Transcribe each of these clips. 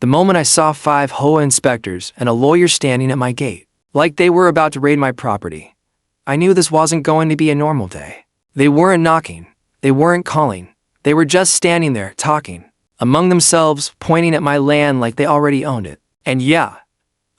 The moment I saw 5 HOA inspectors and a lawyer standing at my gate, like they were about to raid my property, I knew this wasn't going to be a normal day. They weren't knocking, they weren't calling, they were just standing there talking among themselves, pointing at my land like they already owned it. And yeah,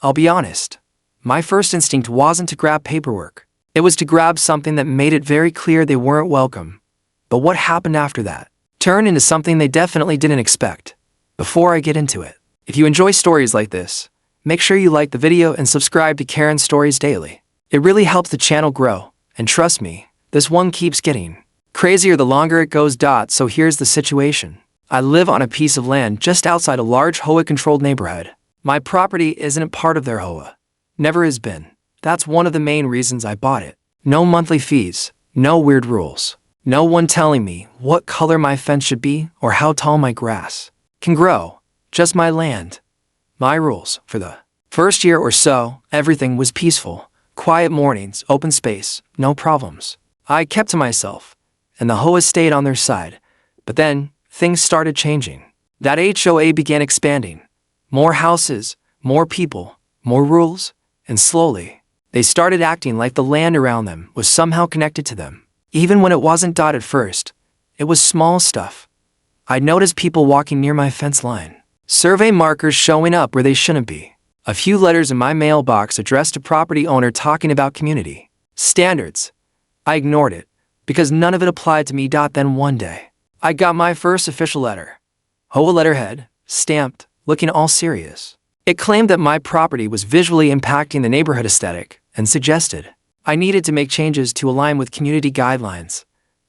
I'll be honest, my first instinct wasn't to grab paperwork. It was to grab something that made it very clear they weren't welcome. But what happened after that turned into something they definitely didn't expect. Before I get into it, if you enjoy stories like this, make sure you like the video and subscribe to Karen's Stories Daily. It really helps the channel grow, and trust me, this one keeps getting crazier the longer it goes. So here's the situation. I live on a piece of land just outside a large HOA-controlled neighborhood. My property isn't part of their HOA. Never has been. That's one of the main reasons I bought it. No monthly fees, no weird rules. No one telling me what color my fence should be or how tall my grass can grow. Just my land. My rules. For the first year or so, everything was peaceful. Quiet mornings, open space, no problems. I kept to myself, and the HOA stayed on their side. But then, things started changing. That HOA began expanding. More houses, more people, more rules, and slowly, they started acting like the land around them was somehow connected to them. Even when it wasn't. At first, it was small stuff. I'd noticed people walking near my fence line. Survey markers showing up where they shouldn't be. A few letters in my mailbox addressed to property owner talking about community standards. I ignored it, because none of it applied to me. Then one day, I got my first official letter. HOA letterhead, stamped, looking all serious. It claimed that my property was visually impacting the neighborhood aesthetic and suggested I needed to make changes to align with community guidelines.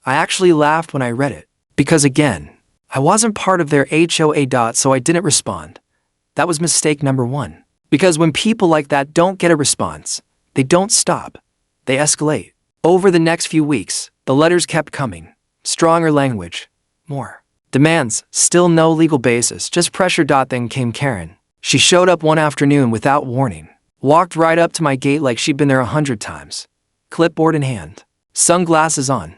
I actually laughed when I read it, because again, I wasn't part of their HOA. So I didn't respond. That was mistake number 1. Because when people like that don't get a response, they don't stop. They escalate. Over the next few weeks, the letters kept coming. Stronger language. More demands. Still no legal basis, just pressure. Then came Karen. She showed up one afternoon without warning. Walked right up to my gate like she'd been there 100 times. Clipboard in hand. Sunglasses on.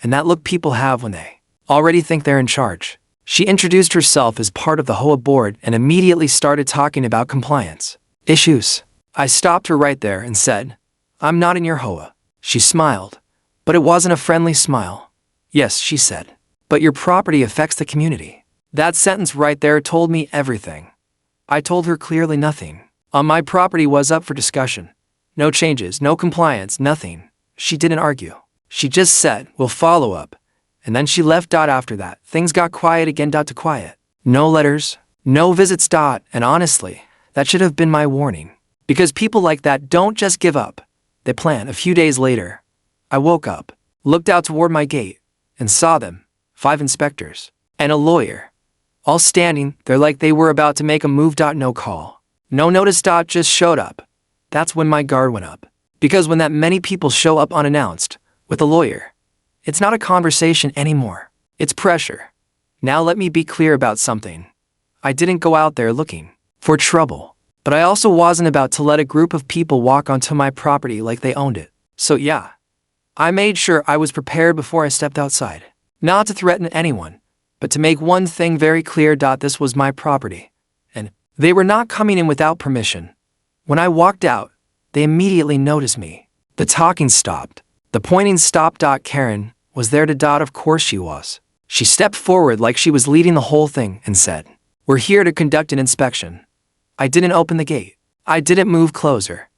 And that look people have when they already think they're in charge. She introduced herself as part of the HOA board and immediately started talking about compliance issues. I stopped her right there and said, "I'm not in your HOA." She smiled, but it wasn't a friendly smile. "Yes," she said, "but your property affects the community." That sentence right there told me everything. I told her clearly nothing on my property was up for discussion. No changes, no compliance, nothing. She didn't argue. She just said, "We'll follow up." And then she left. After that, things got quiet again. To quiet. No letters, no visits. And honestly, that should have been my warning. Because people like that don't just give up. They plan. A few days later, I woke up, looked out toward my gate, and saw them, 5 inspectors, and a lawyer, all standing there like they were about to make a move. No call, no notice. Just showed up. That's when my guard went up. Because when that many people show up unannounced, with a lawyer, it's not a conversation anymore. It's pressure. Now let me be clear about something. I didn't go out there looking for trouble, but I also wasn't about to let a group of people walk onto my property like they owned it. So yeah, I made sure I was prepared before I stepped outside. Not to threaten anyone, but to make one thing very clear. This was my property, and they were not coming in without permission. When I walked out, they immediately noticed me. The talking stopped. The pointing stopped. Karen was there to. Of course she was. She stepped forward like she was leading the whole thing and said, "We're here to conduct an inspection." I didn't open the gate. I didn't move closer.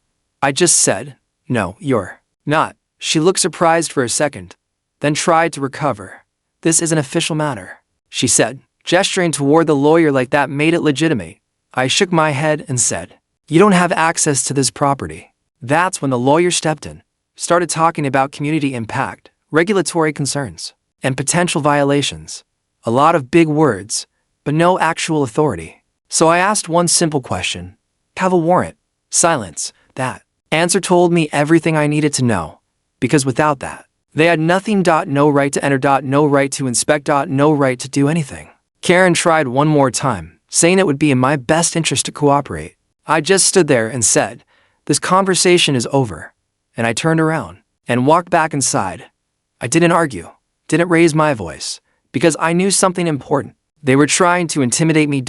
I just said, "No, you're not." She looked surprised for a second, then tried to recover. "This is an official matter," she said, gesturing toward the lawyer like that made it legitimate. I shook my head and said, "You don't have access to this property." That's when the lawyer stepped in, started talking about community impact, regulatory concerns, and potential violations. A lot of big words, but no actual authority. So I asked one simple question. "Have a warrant?" Silence. That answer told me everything I needed to know. Because without that, they had nothing. No right to enter. No right to inspect. No right to do anything. Karen tried one more time, saying it would be in my best interest to cooperate. I just stood there and said, "This conversation is over." And I turned around and walked back inside. I didn't argue, didn't raise my voice, because I knew something important. They were trying to intimidate me.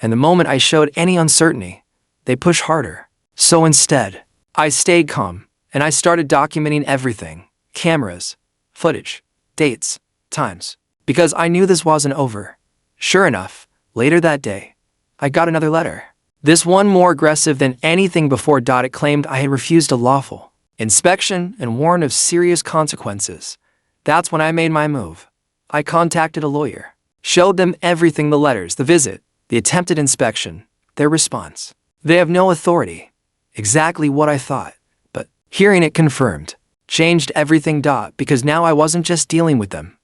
And the moment I showed any uncertainty, they pushed harder. So instead, I stayed calm, and I started documenting everything: cameras, footage, dates, times, because I knew this wasn't over. Sure enough, later that day, I got another letter. This one more aggressive than anything before. It claimed I had refused a lawful inspection and warned of serious consequences. That's when I made my move. I contacted a lawyer, showed them everything: the letters, the visit, the attempted inspection, their response. They have no authority. Exactly what I thought, but hearing it confirmed changed everything. Because now I wasn't just dealing with them.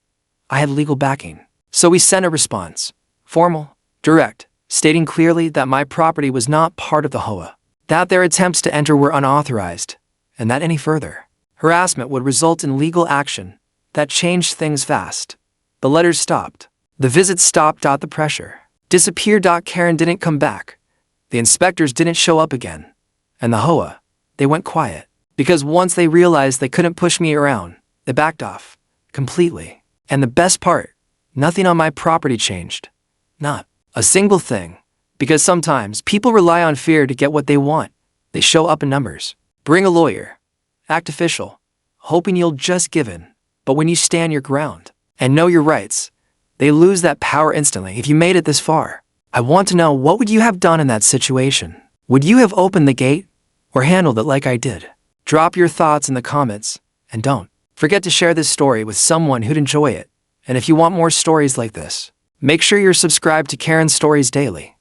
I had legal backing. So we sent a response, formal, direct, stating clearly that my property was not part of the HOA, that their attempts to enter were unauthorized, and that any further harassment would result in legal action. That changed things fast. The letters stopped. The visits stopped. The pressure disappeared. Karen didn't come back. The inspectors didn't show up again. And the HOA, they went quiet. Because once they realized they couldn't push me around, they backed off completely. And the best part, nothing on my property changed. Not a single thing. Because sometimes people rely on fear to get what they want. They show up in numbers. Bring a lawyer. Act official. Hoping you'll just give in. But when you stand your ground and know your rights, they lose that power instantly. If you made it this far, I want to know, what would you have done in that situation? Would you have opened the gate or handled it like I did? Drop your thoughts in the comments, and don't forget to share this story with someone who'd enjoy it. And if you want more stories like this, make sure you're subscribed to Karen's Stories Daily.